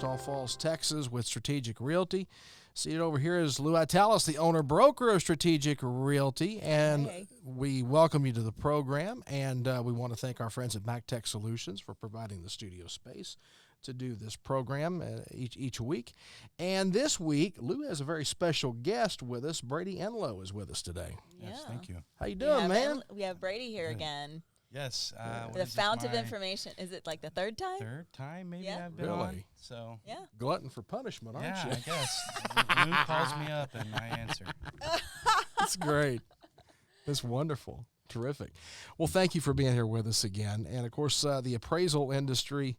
Wichita Falls, Texas, with Strategic Realty. Seated over here is Lou Italis, the owner-broker of Strategic Realty, and we welcome you to the program, and we want to thank our friends at MacTech Solutions for providing the studio space to do this program each week. And this week, Lou has a very special guest with us. Brady Enlow is with us today. Yes, thank you. How you doing, man? We have Brady here again. Yes. The fount of information. Is it like the third time? Third time maybe I've been Really? on. So Yeah. Glutton for punishment, aren't you? I guess. Lou calls me up and I answer. That's great. That's wonderful. Terrific. Well, thank you for being here with us again. And, of course, the appraisal industry,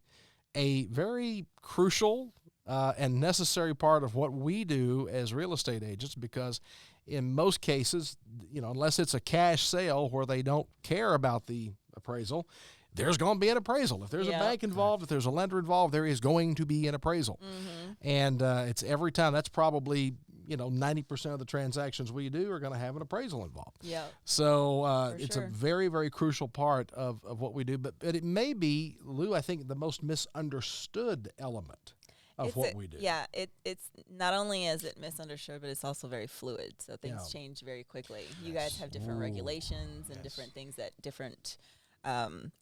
a very crucial and necessary part of what we do as real estate agents, because in most cases, unless it's a cash sale where they don't care about the appraisal, there's going to be an appraisal. If there's a bank involved, if there's a lender involved, there is going to be an appraisal. Mm-hmm. And it's every time. That's probably 90% of the transactions we do are going to have an appraisal involved. Yeah. So it's a very, very crucial part of what we do. But it may be, Lou, I think, the most misunderstood element of what we do. Yeah, it's not only is it misunderstood, but it's also very fluid. So things change very quickly. You guys have different regulations and different things different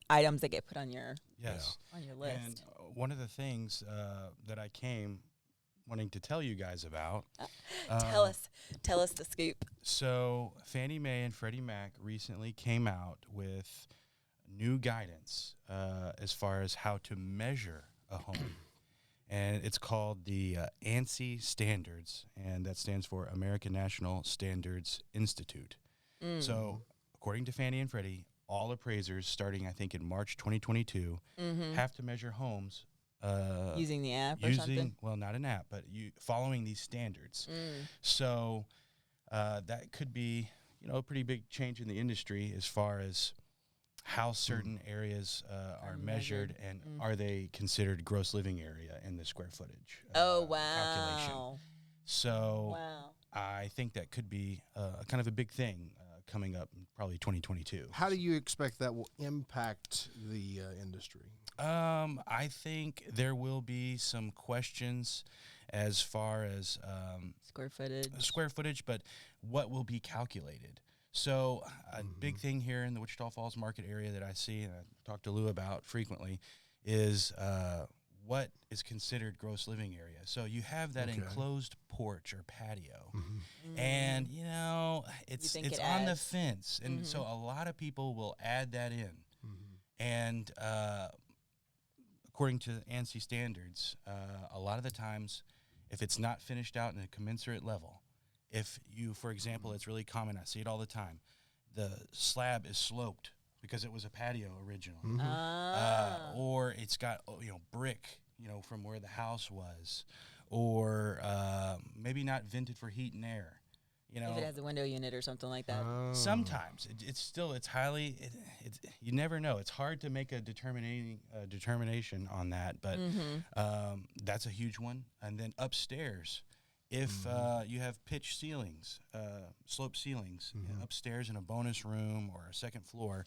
items that get put on your on your list. And one of the things that I came wanting to tell you guys about. Tell us the scoop. So Fannie Mae and Freddie Mac recently came out with new guidance as far as how to measure a home. And it's called the Ansi Standards, and that stands for American National Standards Institute. Mm. So according to Fannie and Freddie, all appraisers starting, I think, in March 2022 have to measure homes using the app or something? Well, not an app, but following these standards. Mm. So that could be, a pretty big change in the industry as far as how certain areas are measured and are they considered gross living area in the square footage calculation. So I think that could be kind of a big thing coming up in probably 2022. How do you expect that will impact the industry? I think there will be some questions as far as square footage, but what will be calculated. So a big thing here in the Wichita Falls market area that I see and I talk to Lou about frequently is what is considered gross living area. So you have that enclosed porch or patio, and it's on the fence, and so a lot of people will add that in, and according to Ansi Standards, a lot of the times, if it's not finished out in a commensurate level. If you, for example, it's really common, I see it all the time, the slab is sloped because it was a patio originally. Or it's got, brick, from where the house was. Or maybe not vented for heat and air. If it has a window unit or something like that. Sometimes. It's highly, you never know. It's hard to make a determination on that, but that's a huge one. And then upstairs, if you have pitch ceilings, slope ceilings upstairs in a bonus room or a second floor,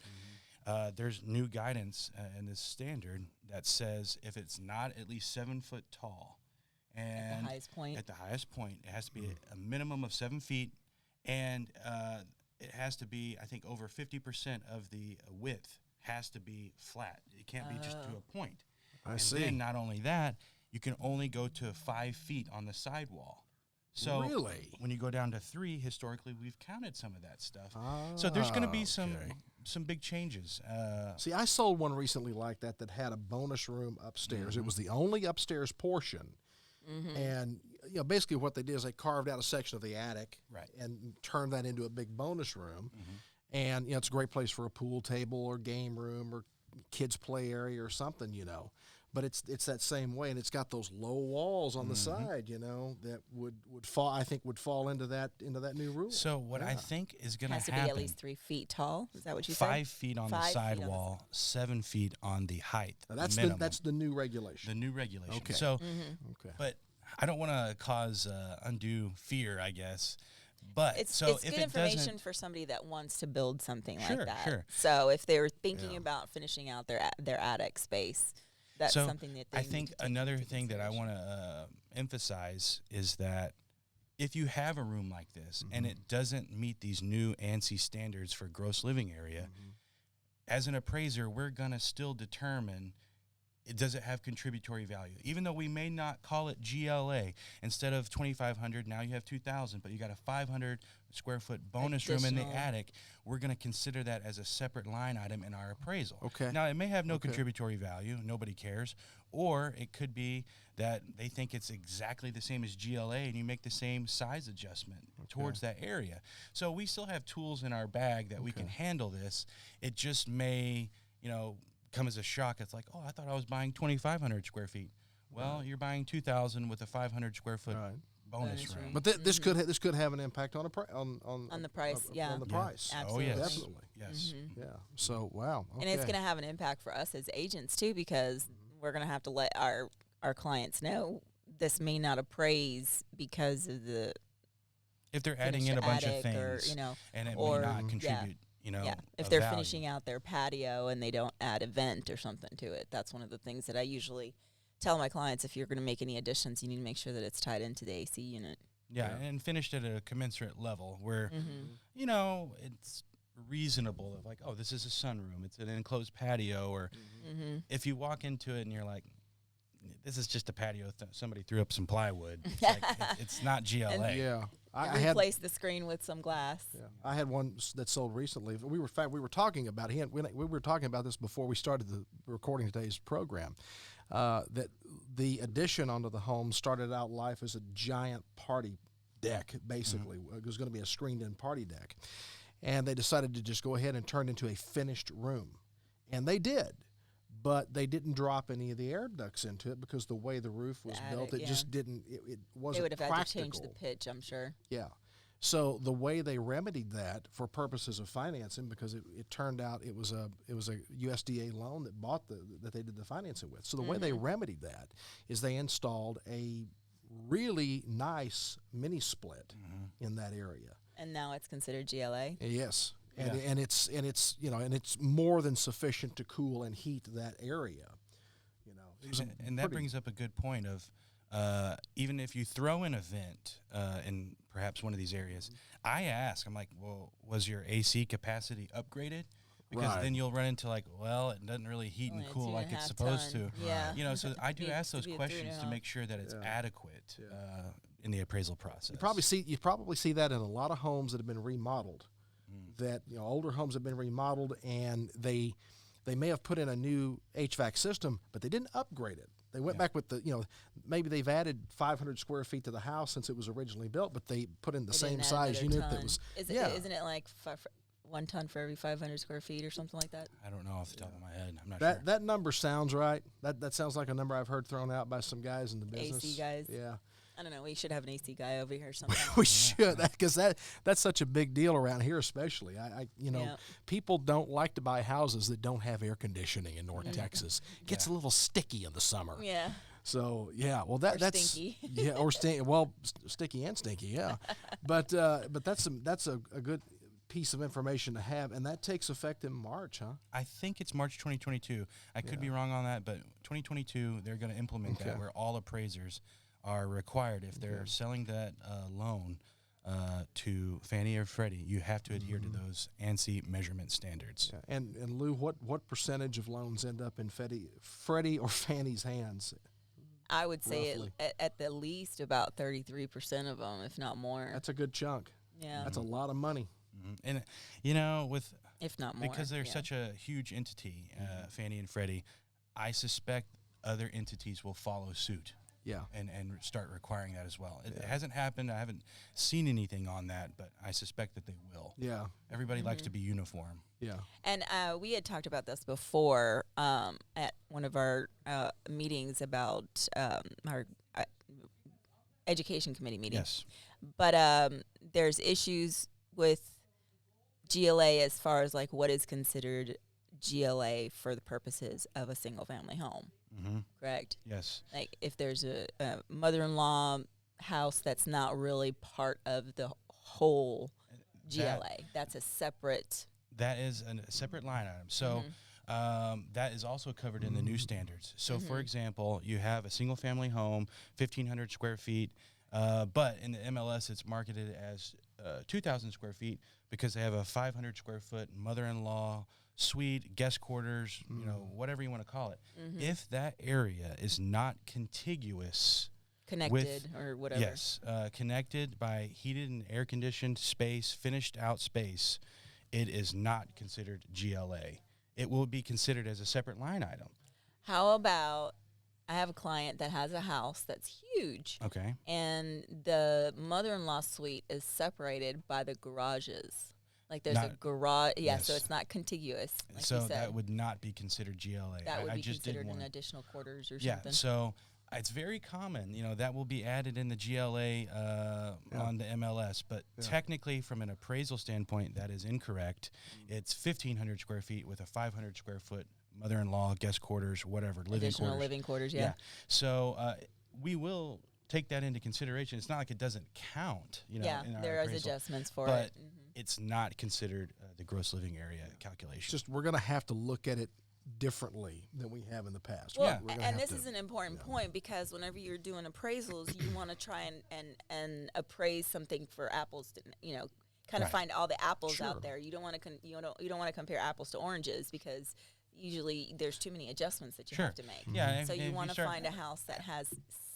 there's new guidance in this standard that says if it's not at least 7 foot tall, and at the highest point, it has to be a minimum of 7 feet, and it has to be, I think, over 50% of the width has to be flat. It can't be just to a point. I see. Then not only that, you can only go to 5 feet on the sidewall. So when you go down to 3, historically, we've counted some of that stuff. So there's going to be some big changes. See, I sold one recently like that had a bonus room upstairs. It was the only upstairs portion. And basically what they did is they carved out a section of the attic and turned that into a big bonus room. And it's a great place for a pool table or game room or kids play area or something, But it's that same way, and it's got those low walls on the side, that would fall into that new rule. So what I think is going to happen, has to be at least 3 feet tall. Is that what you said? 5 feet on the sidewall, 7 feet on the height. Now that's the new regulation. The new regulation. Okay. So, but I don't want to cause undue fear, I guess. But it's good information for somebody that wants to build something like that. Sure. So if they were thinking about finishing out their attic space. that's something that they I need think to take another into thing that I want consideration. to emphasize is that if you have a room like this and it doesn't meet these new ANSI standards for gross living area, as an appraiser, we're going to still determine does it have contributory value. Even though we may not call it GLA, instead of 2,500, now you have 2,000, but you got a 500 square foot bonus room in the attic, we're going to consider that as a separate line item in our appraisal. Okay. Now, it may have no contributory value, nobody cares, or it could be that they think it's exactly the same as GLA and you make the same size adjustment towards that area. So we still have tools in our bag that we can handle this. It just may, come as a shock. It's like, I thought I was buying 2,500 square feet. Well, you're buying 2,000 with a 500 square foot bonus room. But this could have an impact on the price. On the price, on the price. Absolutely. Oh, yes. Definitely. Yes. Yeah. So wow. Okay. And it's going to have an impact for us as agents too, because we're going to have to let our clients know this may not appraise because of the if they're adding in a bunch of things, and it may not contribute. If they're finishing out their patio and they don't add a vent or something to it, that's one of the things that I usually tell my clients. If you're going to make any additions, you need to make sure that it's tied into the AC unit. Yeah, and finished at a commensurate level where, it's reasonable. Of like, this is a sunroom, it's an enclosed patio, or if you walk into it and you're like, this is just a patio. Somebody threw up some plywood. It's, it's not GLA. I replaced the screen with some glass. Yeah, I had one that sold recently. We were talking about it. We were talking about this before we started the recording today's program. That the addition onto the home started out life as a giant party deck. Basically, it was going to be a screened-in party deck, and they decided to just go ahead and turn it into a finished room, and they did. But they didn't drop any of the air ducts into it because the way the roof was built, it just didn't. It wasn't. They would have practical. had to change the pitch, I'm sure. Yeah. So the way they remedied that for purposes of financing, because it turned out it was a USDA loan that they did the financing with. So the way they remedied that is they installed a really nice mini split in that area. And now it's considered GLA. Yes. And it's more than sufficient to cool and heat that area. And that brings up a good point of even if you throw in a vent in perhaps one of these areas, I ask, I'm like, well, was your AC capacity upgraded? Because then you'll run into like, well, it doesn't really heat and cool like it's supposed to. Yeah. So I do ask those questions to make sure that it's adequate in the appraisal process. You probably see that in a lot of homes that have been remodeled. That older homes have been remodeled and they may have put in a new HVAC system, but they didn't upgrade it. They went back with maybe they've added 500 square feet to the house since it was originally built, but they put in the same size unit that was. Isn't it like 1 ton for every 500 square feet or something like that? I don't know off the top of my head. I'm not sure. That number sounds right. That sounds like a number I've heard thrown out by some guys in the business. AC guys. Yeah. I don't know. We should have an AC guy over here sometime. We should, because that's such a big deal around here, especially. People don't like to buy houses that don't have air conditioning in North Texas. It gets a little sticky in the summer. Yeah. So that's stinky. Sticky and stinky. Yeah, but that's a good piece of information to have, and that takes effect in March, huh? I think it's March 2022. I could be wrong on that, but 2022 they're going to implement that where all appraisers are required, if they're selling that loan to Fannie or Freddie, you have to adhere to those ANSI measurement standards. Yeah. And Lou, what percentage of loans end up in Freddie or Fannie's hands? I would say at the least about 33% of them, if not more. That's a good chunk. Yeah. That's a lot of money. And with if not more, because they're such a huge entity, Fannie and Freddie, I suspect other entities will follow suit. Yeah, and start requiring that as well. It hasn't happened. I haven't seen anything on that, but I suspect that they will. Yeah, everybody likes to be uniform. Yeah, and we had talked about this before at one of our meetings about our education committee meeting. Yes, but there's issues with GLA as far as like what is considered GLA for the purposes of a single family home. Correct? Yes. Like if there's a mother-in-law house that's not really part of the whole GLA, that's a separate. That is a separate line item. So That is also covered in the new standards. So, for example, you have a single-family home, 1,500 square feet, but in the MLS, it's marketed as 2,000 square feet because they have a 500 square foot mother-in-law suite, guest quarters, whatever you want to call it. If that area is not contiguous, connected or whatever. Yes, connected by heated and air-conditioned space, finished-out space, it is not considered GLA. It will be considered as a separate line item. How about, I have a client that has a house that's huge. Okay. And the mother-in-law suite is separated by the garages. Like there's a garage. Yeah, yes. So it's not contiguous. Like so you said. that would not be considered GLA. That would I be just considered an additional quarters or yeah, something. so it's very common, that will be added in the GLA on the MLS. But technically, from an appraisal standpoint, that is incorrect. It's 1,500 square feet with a 500 square foot mother-in-law, guest quarters, whatever, additional living quarters, yeah. So we will take that into consideration. It's not like it doesn't count, in our there is appraisal, adjustments for but it. it's not considered the gross living area calculation. Just we're going to have to look at it differently than we have in the past. Well, and this is an important point because whenever you're doing appraisals, you want to try and appraise something for apples to, kind of find all the apples out there. You don't want to you don't want to compare apples to oranges because usually there's too many adjustments that you have to make. Yeah, so you want to find a house that has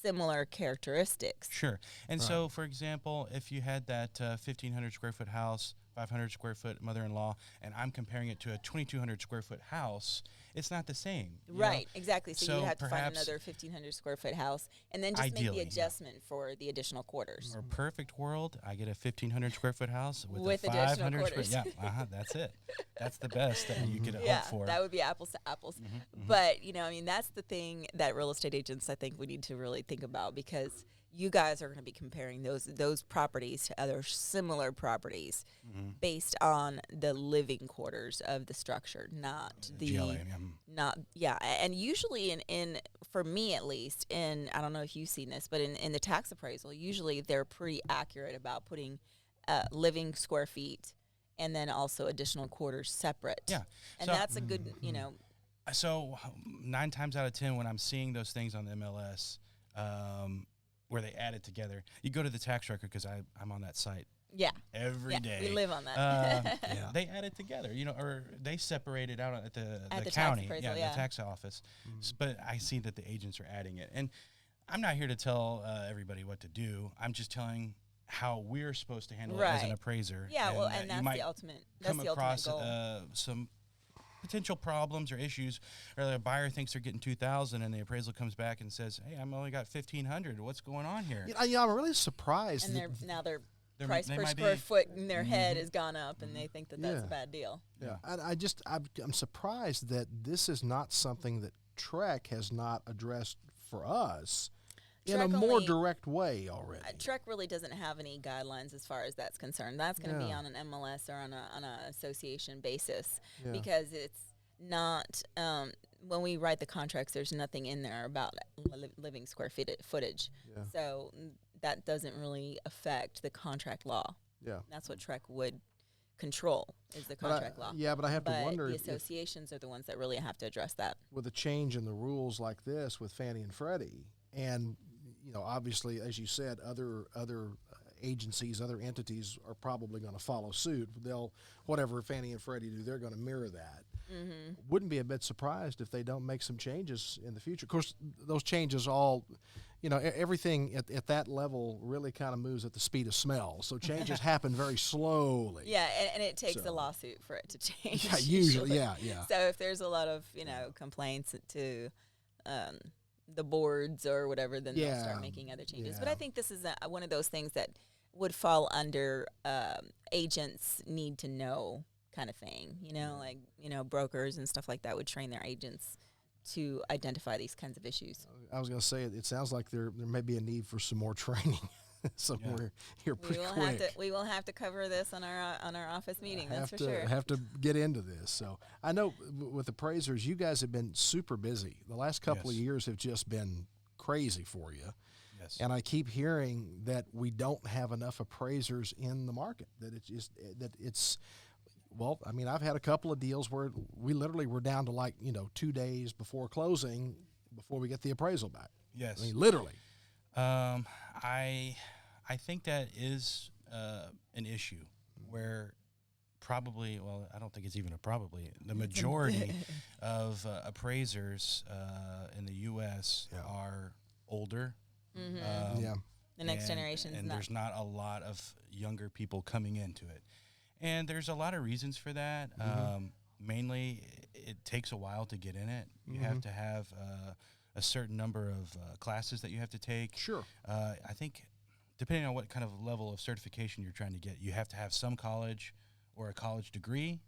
similar characteristics. Sure. And so, for example, if you had that 1,500 square foot house, 500 square foot mother-in-law, and I'm comparing it to a 2,200 square foot house, it's not the same. Right, exactly. So you have to find another 1,500 square foot house and then just make the adjustment for the additional quarters. In a perfect world, I get a 1,500 square foot house with a additional 500 quarters. square. Yeah, that's it. That's the best that you could hope for. That would be apples to apples. But, that's the thing that real estate agents, I think we need to really think about because you guys are going to be comparing those properties to other similar properties based on the living quarters of the structure, not the GLA, and usually in for me at least, in I don't know if you've seen this, but in the tax appraisal, usually they're pretty accurate about putting living square feet and then also additional quarters separate. Yeah, and that's a good So 9 times out of 10, when I'm seeing those things on the MLS. Where they add it together. You go to the tax record because I'm on that site. Yeah. Every day. We live on that. They add it together, or they separate it out at the the county, tax appraisal, the tax office. But I see that the agents are adding it, and I'm not here to tell everybody what to do. I'm just telling how we're supposed to handle it as an appraiser. Yeah, and that's the ultimate. That's the ultimate goal. Some potential problems or issues, or the buyer thinks they're getting 2,000 and the appraisal comes back and says, "Hey, I'm only got 1,500. What's going on here?" I'm really surprised. And their price per square foot in their head has gone up, and they think that that's a bad deal. Yeah, I'm surprised that this is not something that Trek has not addressed for us in a more direct way already. Trek really doesn't have any guidelines as far as that's concerned. That's going to be on an MLS or on an association basis because it's not. When we write the contracts, there's nothing in there about living square footage. Yeah. So that doesn't really affect the contract law. Yeah, that's what Trek would control is the contract law. Yeah, but I have to wonder. The associations are the ones that really have to address that. With a change in the rules like this with Fannie and Freddie, and obviously, as you said, other agencies, other entities are probably going to follow suit. Whatever Fannie and Freddie do, they're going to mirror that. Wouldn't be a bit surprised if they don't make some changes in the future. Of course, those changes all, everything at that level really kind of moves at the speed of smell. So changes happen very slowly. Yeah, and it takes a lawsuit for it to change. Yeah, usually, yeah. So if there's a lot of, complaints to the boards or whatever, then they'll start making other changes. But I think this is one of those things that would fall under agents need to know kind of thing, brokers and stuff like that would train their agents to identify these kinds of issues. I was going to say, it sounds like there may be a need for some more training somewhere here pretty quick. We will have to cover this on our office meeting, that's for sure. Have to get into this. So I know with appraisers, you guys have been super busy. The last couple of years have just been crazy for you. Yes. And I keep hearing that we don't have enough appraisers in the market, that it's Well, I mean, I've had a couple of deals where we literally were down to 2 days before closing before we get the appraisal back. Yes. I mean, literally. I think that is an issue where probably, well, I don't think it's even a probably, the majority of appraisers in the U.S. are older. Mm-hmm. The next generation. And there's not a lot of younger people coming into it. And there's a lot of reasons for that. Mainly, it takes a while to get in it. You have to have a certain number of classes that you have to take. Sure. I think depending on what kind of level of certification you're trying to get, you have to have some college or a college degree,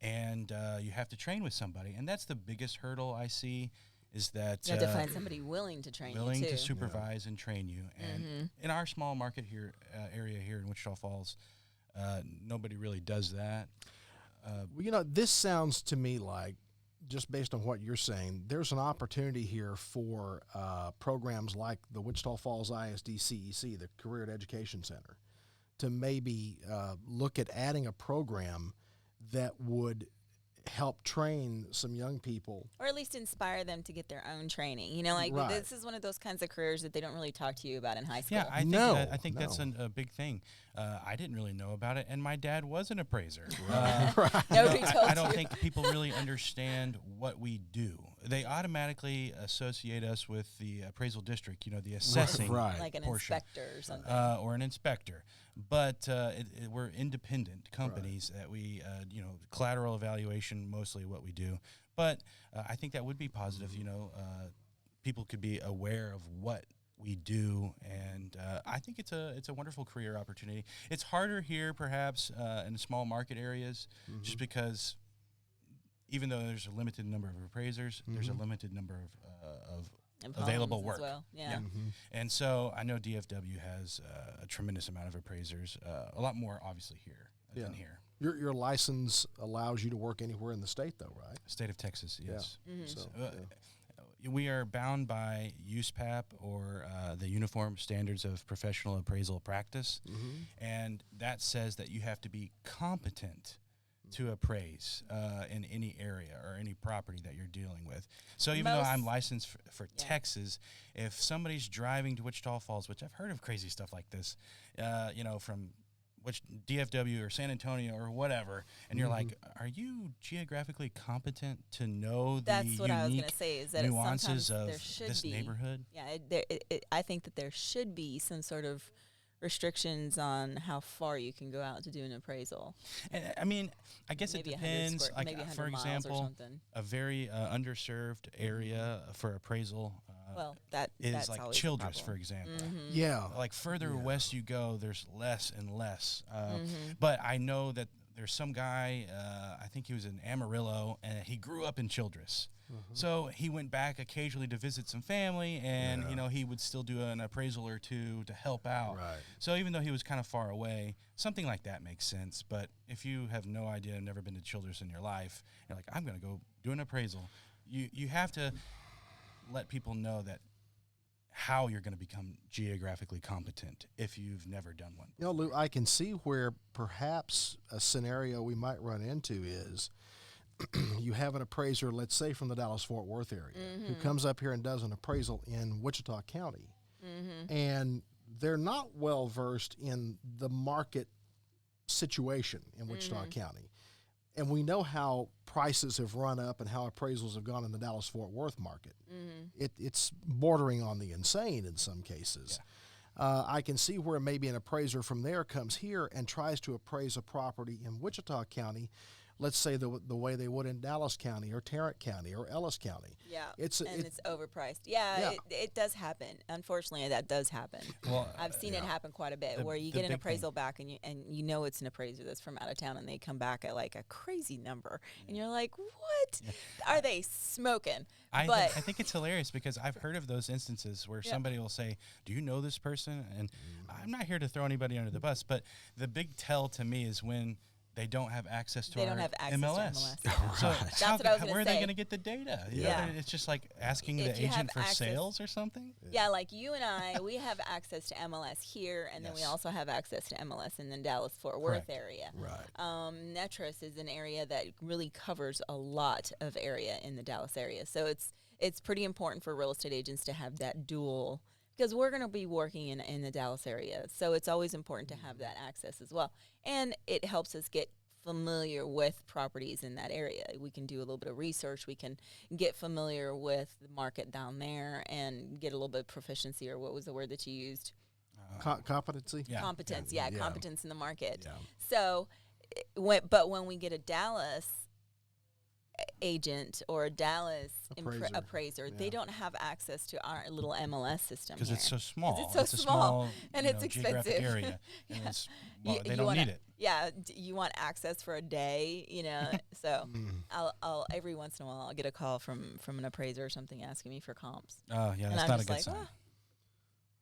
and you have to train with somebody. And that's the biggest hurdle I see, is that you have to find somebody willing to train you, willing to supervise and train you. And in our small market here area here in Wichita Falls, nobody really does that. Well, this sounds to me like, just based on what you're saying, there's an opportunity here for programs like the Wichita Falls ISD CEC, the Career and Education Center, to maybe look at adding a program that would help train some young people, or at least inspire them to get their own training. This is one of those kinds of careers that they don't really talk to you about in high school. Yeah, I think that's a big thing. I didn't really know about it, and my dad was an appraiser. Nobody told you. I don't think people really understand what we do. They automatically associate us with the appraisal district, the assessing like an portion, inspector or something, or an inspector. But we're independent companies that we, collateral evaluation, mostly what we do. But I think that would be positive. People could be aware of what we do, and I think it's a wonderful career opportunity. It's harder here, perhaps, in small market areas, just because even though there's a limited number of appraisers, there's a limited number of available work. As well. Yeah. And so I know DFW has a tremendous amount of appraisers, a lot more obviously here than here. Your license allows you to work anywhere in the state, though, right? State of Texas, yes. So, we are bound by USPAP, or the Uniform Standards of Professional Appraisal Practice, and that says that you have to be competent to appraise in any area or any property that you're dealing with. So even though I'm licensed for Texas, if somebody's driving to Wichita Falls, which I've heard of crazy stuff like this, from DFW or San Antonio or whatever, and you're like, are you geographically competent to know the unique nuances of this neighborhood? Yeah, I think that there should be some sort of restrictions on how far you can go out to do an appraisal. And I mean, I guess maybe it depends. Like, for example, a very underserved area for appraisal. That's like Childress, for example. Like further west you go, there's less and less. But I know that there's some guy, I think he was in Amarillo, and he grew up in Childress. So he went back occasionally to visit some family, and he would still do an appraisal or two to help out. So even though he was kind of far away, something like that makes sense. But if you have no idea, never been to Childress in your life, you're like, I'm going to go do an appraisal. You have to let people know that how you're going to become geographically competent if you've never done one. Lou, I can see where perhaps a scenario we might run into is you have an appraiser, let's say from the Dallas-Fort Worth area, who comes up here and does an appraisal in Wichita County, and they're not well versed in the market situation in Wichita County. And we know how prices have run up and how appraisals have gone in the Dallas-Fort Worth market. It's bordering on the insane in some cases. I can see where maybe an appraiser from there comes here and tries to appraise a property in Wichita County, let's say the way they would in Dallas County or Tarrant County or Ellis County. It's overpriced. It does happen. Unfortunately, that does happen. Well, I've seen it happen quite a bit, where you get an appraisal back and you know it's an appraiser that's from out of town, and they come back at like a crazy number, and you're like, what? Are they smoking? I think it's hilarious because I've heard of those instances where somebody will say, do you know this person? And I'm not here to throw anybody under the bus, but the big tell to me is when they don't have access to they our don't have access MLS. to MLS. So That's what I was gonna where are say. they going to get the data? Yeah. It's just like asking If the you have agent for access- sales or something. Yeah, like you and I, we have access to MLS here, and then we Yes. also have access to MLS in the Dallas-Fort Worth Correct. area. Right. Netris is an area that really covers a lot of area in the Dallas area. So it's pretty important for real estate agents to have that dual, because we're going to be working in the Dallas area. So it's always important to have that access as well. And it helps us get familiar with properties in that area. We can do a little bit of research. We can get familiar with the market down there and get a little bit of proficiency, or what was the word that you used? Competency? Yeah. Competence, Yeah. competence in the market. Yeah. So, when we get a Dallas agent or a Dallas appraiser, they don't have access to our little MLS system Because here. it's so small. It's so a small, and you it's know, geographic expensive. area. And Yeah. it's, You they don't wanna- need it. Yeah, you want access for a day, So I'll every once in a while I'll get a call from an appraiser or something asking me for comps. Oh, yeah, And that's I'm not a just good like, sign. "Ah."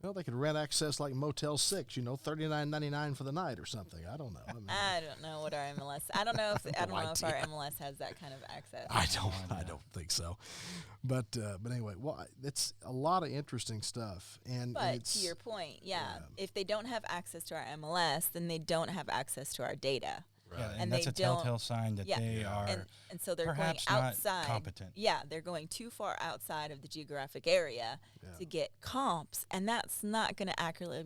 Well, they could rent access like Motel 6, $39.99 for the night or something. I don't know. I mean, I don't know what our MLS. I don't know if our idea. MLS has that kind of access. I don't think so. But anyway, well, it's a lot of interesting stuff. And But it's, to your point, if they don't have access to our MLS, then they don't have access to our data. Yeah, And that's they a telltale don't- sign that yeah. they are And so they're going perhaps not outside. competent. Yeah, they're going too far outside of the geographic area to get comps, and that's not going to accurately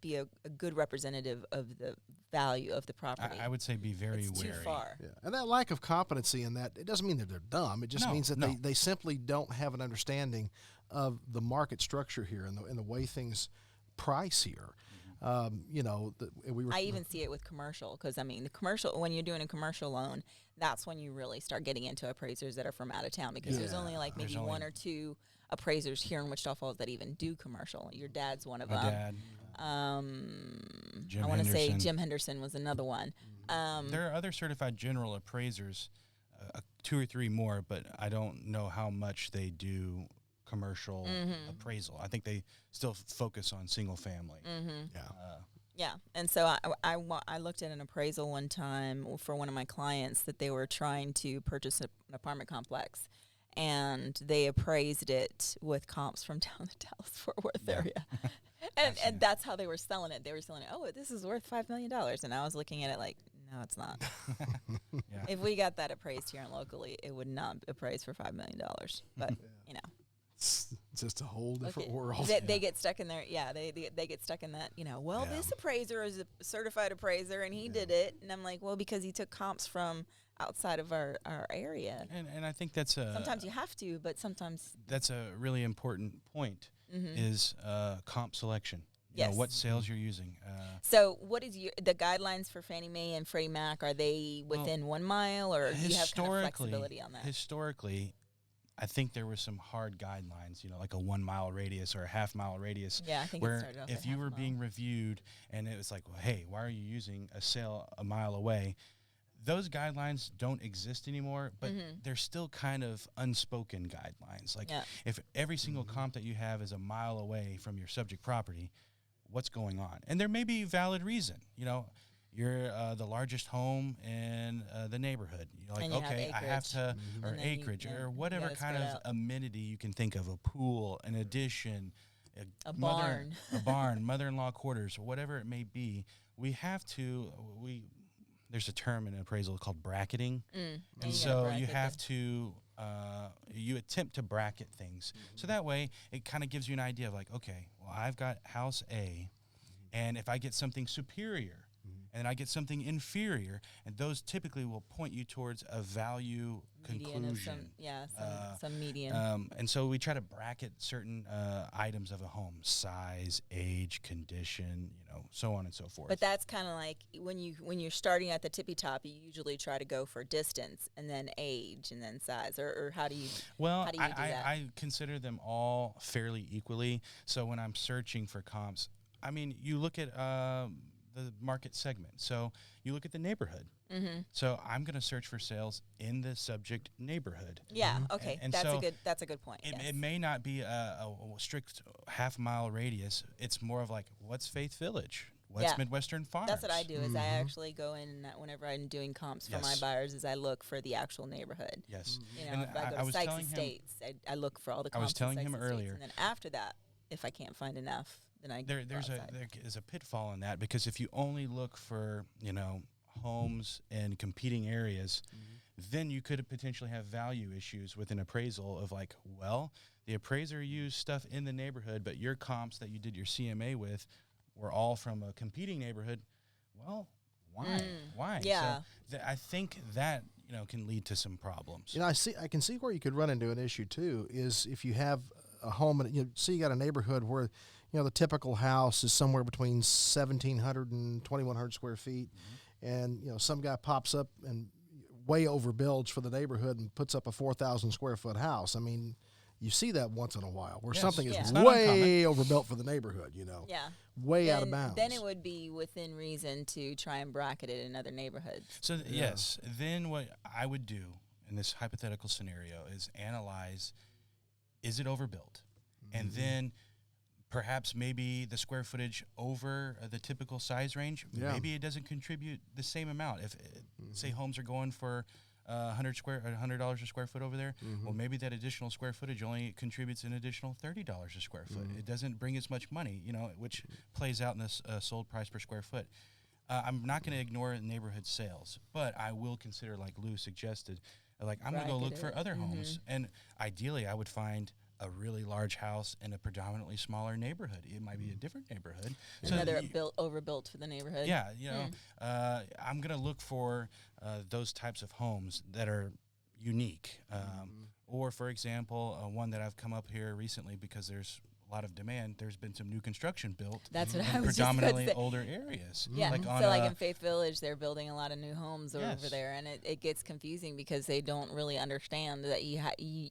be a good representative of the value of the property. I would say be very it's wary. too far. Yeah. And that lack of competency in that, it doesn't mean that they're dumb. It just No, means that no. they simply don't have an understanding of the market structure here and the way things price here. We were. I even see it with commercial, because the commercial, when you're doing a commercial loan, that's when you really start getting into appraisers that are from out of town, because there's only like maybe one or two appraisers here in Wichita Falls that even do commercial. Your dad's one of My them. dad. I Jim want to say Henderson. Jim Henderson was another one. There are other certified general appraisers, 2 or 3 more, but I don't know how much they do commercial appraisal. I think they still focus on single family. Yeah. Yeah, and so I looked at an appraisal one time for one of my clients that they were trying to purchase an apartment complex, and they appraised it with comps from down the Dallas-Fort Worth area. And that's how they were selling it. They were selling it, oh, this is worth $5 million. And I was looking at it like, no, it's not. Yeah. If we got that appraised here and locally, it would not appraise for $5 million. But, It's just a whole look different at- world. They get stuck in there. Yeah, they get stuck in that, this appraiser is a certified appraiser and he did it. And I'm like, well, because he took comps from outside of our area. And I think that's Sometimes you have to, but sometimes. that's a really important point is comp selection. You know, Yes. what sales you're using. So what is the guidelines for Fannie Mae and Freddie Mac? Are they within 1 mile, or do you have kind of flexibility on that? Historically, I think there were some hard guidelines, like a 1 mile radius or a half-mile radius. Yeah, I think it where started off if at you half were a mile. being reviewed and it was like, well, hey, why are you using a sale a mile away? Those guidelines don't exist anymore, but they're still kind of unspoken guidelines. Like if every single comp that you have is a mile away from your subject property, what's going on? And there may be valid reason. You're the largest home in the neighborhood. You're like, And you have okay, I have acreage. to, or And then you- acreage, yeah, or you whatever gotta kind spread of out. amenity you can think of, a pool, an addition, A barn. a barn, mother-in-law quarters, whatever it may be. There's a term in appraisal called bracketing. And And you gotta so you bracket have them. to, you attempt to bracket things. So that way it kind of gives you an idea of like, okay, well, I've got house A, and if I get something superior, and I get something inferior, and those typically will point you towards a value Median of conclusion. some median. And so we try to bracket certain items of a home: size, age, condition, so on and so forth. But that's kind of like when you're starting at the tippy top, you usually try to go for distance and then age and then size, or how do you? Well, how do you do that? I consider them all fairly equally. So when I'm searching for comps, you look at the market segment. So you look at the neighborhood. So I'm going to search for sales in the subject neighborhood. Yeah. Okay. And that's so a good point. Yes. It may not be a strict half-mile radius. It's more of like, what's Faith Village? What's Midwestern Farms? That's what I do. Is I actually go in and whenever I'm doing comps for my buyers, is I look for the actual neighborhood. Yes. You know, if I go to Sites and States, I look for all the comps. I was telling him earlier, and then after that, if I can't find enough, then I there's a pitfall in that, because if you only look for homes in competing areas, then you could potentially have value issues with an appraisal of like, well, the appraiser used stuff in the neighborhood, but your comps that you did your CMA with were all from a competing neighborhood. Well, why? Why? Yeah. So I think that can lead to some problems. I can see where you could run into an issue too. Is if you have a home and you got a neighborhood where the typical house is somewhere between 1,700 and 2,100 square feet, and some guy pops up and way overbuilds for the neighborhood and puts up a 4,000 square foot house. I mean, you see that once in a while where something is way overbuilt for the neighborhood, way out of bounds. Then it would be within reason to try and bracket it in other neighborhoods. So yes, then what I would do in this hypothetical scenario is analyze, is it overbuilt? And then perhaps maybe the square footage over the typical size range, maybe it doesn't contribute the same amount. If say homes are going for $100 a square foot over there, well, maybe that additional square footage only contributes an additional $30 a square foot. It doesn't bring as much money, which plays out in this sold price per square foot. I'm not going to ignore neighborhood sales, but I will consider, like Lou suggested, like I'm going to go look for other homes, and ideally I would find a really large house in a predominantly smaller neighborhood. It might be a different neighborhood. Another overbuilt for the neighborhood. Yeah, I'm going to look for those types of homes that are unique. Or, for example, one that I've come up here recently because there's a lot of demand. There's been some new construction built. That's what in I was predominantly just older areas. Yeah, like in Faith Village, they're building a lot of new homes over there, and it gets confusing because they don't really understand that you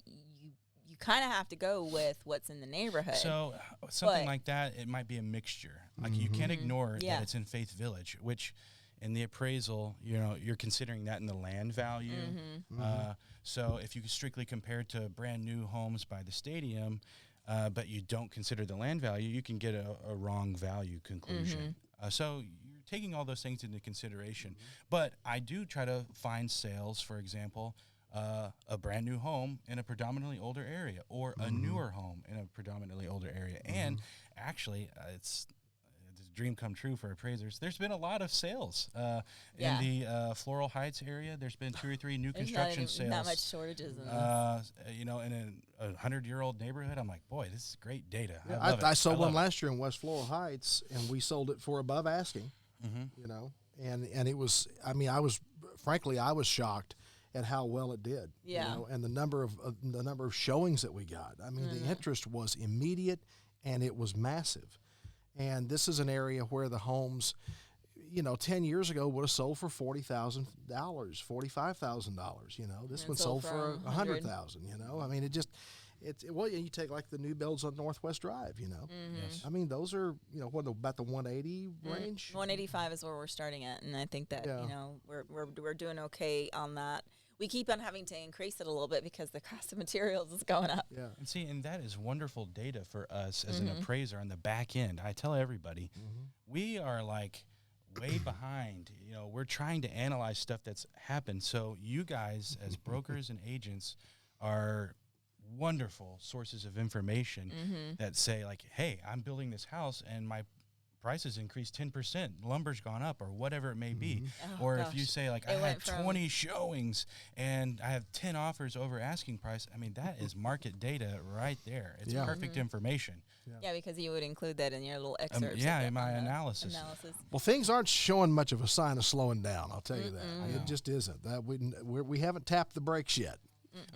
kind of have to go with what's in the neighborhood. So something like that, it might be a mixture. Like you can't ignore that it's in Faith Village, which in the appraisal, you're considering that in the land value. So if you strictly compare it to brand new homes by the stadium, but you don't consider the land value, you can get a wrong value conclusion. So you're taking all those things into consideration. But I do try to find sales, for example, a brand new home in a predominantly older area, or a newer home in a predominantly older area. And actually, it's a dream come true for appraisers. There's been a lot of sales in the Floral Heights area. There's been 2 or 3 new construction sales. Not much shortages in in a 100-year-old neighborhood. I'm like, boy, this is great data. Yeah, I sold one last year in West Floral Heights, and we sold it for above asking. And it was. I mean, I was shocked at how well it did, and the number of showings that we got. I mean, the interest was immediate, and it was massive. And this is an area where the homes, 10 years ago would have sold for $40,000, $45,000. This one sold for $100,000. I mean, you take like the new builds on Northwest Drive. Yes. I mean, those are what about the 180 range? 185 is where we're starting at, and I think that we're doing okay on that. We keep on having to increase it a little bit because the cost of materials is going up. Yeah. And that is wonderful data for us as an appraiser on the back end. I tell everybody, we are like way behind. We're trying to analyze stuff that's happened. So you guys as brokers and agents are wonderful sources of information that say like, hey, I'm building this house and my prices increased 10%, lumber's gone up, or whatever it may be. Or if you say like, I had 20 showings and I have 10 offers over asking price, I mean, that is market data right there. It's perfect information. Yeah, because you would include that in your little excerpts. In my analysis. Well, things aren't showing much of a sign of slowing down, I'll tell you that. It just isn't. We haven't tapped the brakes yet.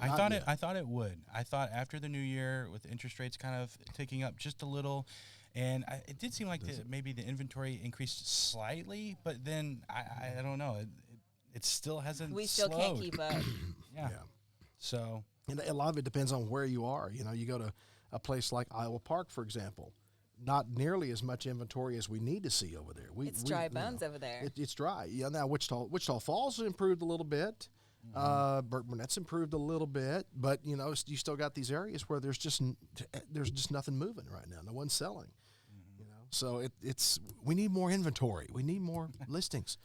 I thought it would. I thought after the new year, with interest rates kind of ticking up just a little, and it did seem like maybe the inventory increased slightly, but then I don't know. It still hasn't. We still slowed. can't keep up. Yeah. So, and a lot of it depends on where you are. You go to a place like Iowa Park, for example. Not nearly as much inventory as we need to see over there. It's dry bones over there. It's dry. Yeah. Now Wichita Falls has improved a little bit. Burke's improved a little bit, but you still got these areas where there's just nothing moving right now. No one's selling. So we need more inventory. We need more listings.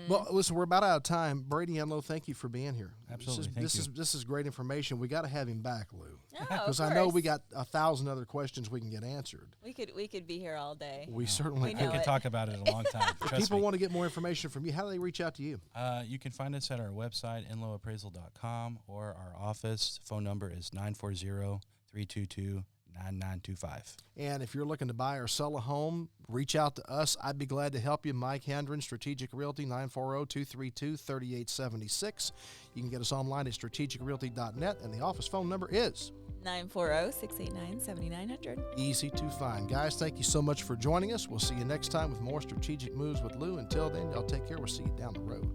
Well, listen, we're about out of time. Brady Enlow, thank you for being here. Absolutely, This is great information. We got to have him back, Lou, because I know we got 1,000 other questions we can get answered. We could be here all day. We certainly we could talk about it a long time. If people want to get more information from you, how do they reach out to you? You can find us at our website, enlowappraisal.com, or our office phone number is 940-322-9925. And if you're looking to buy or sell a home, reach out to us. I'd be glad to help you. Mike Hendren, Strategic Realty, 940-232-3876. You can get us online at strategicrealty.net, and the office phone number is 940-689-7900. Easy to find. Guys, thank you so much for joining us. We'll see you next time with more Strategic Moves with Lou. Until then, y'all take care. We'll see you down the road.